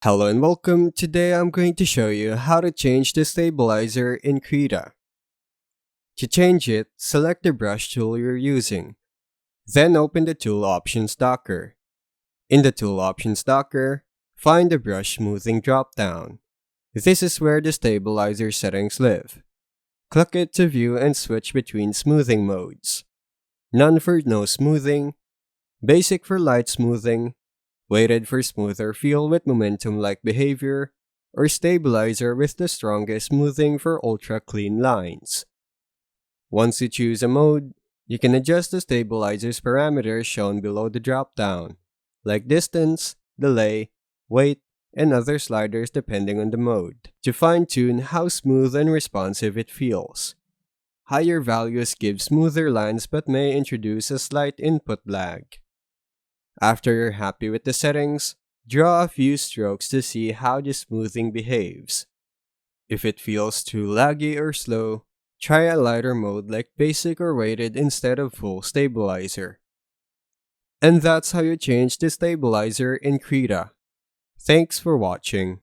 Hello and welcome. Today I'm going to show you how to change the stabilizer in Krita. To change it, select the brush tool you're using. Then open the Tool Options docker. In the Tool Options docker, find the Brush Smoothing drop-down. This is where the stabilizer settings live. Click it to view and switch between smoothing modes. None for no smoothing, Basic for light smoothing, Weighted for smoother feel with momentum-like behavior, or Stabilizer with the strongest smoothing for ultra-clean lines. Once you choose a mode, you can adjust the stabilizer's parameters shown below the drop-down, like distance, delay, weight, and other sliders depending on the mode, to fine-tune how smooth and responsive it feels. Higher values give smoother lines but may introduce a slight input lag. After you're happy with the settings, draw a few strokes to see how the smoothing behaves. If it feels too laggy or slow, try a lighter mode like basic or weighted instead of full stabilizer. And that's how you change the stabilizer in Krita. Thanks for watching.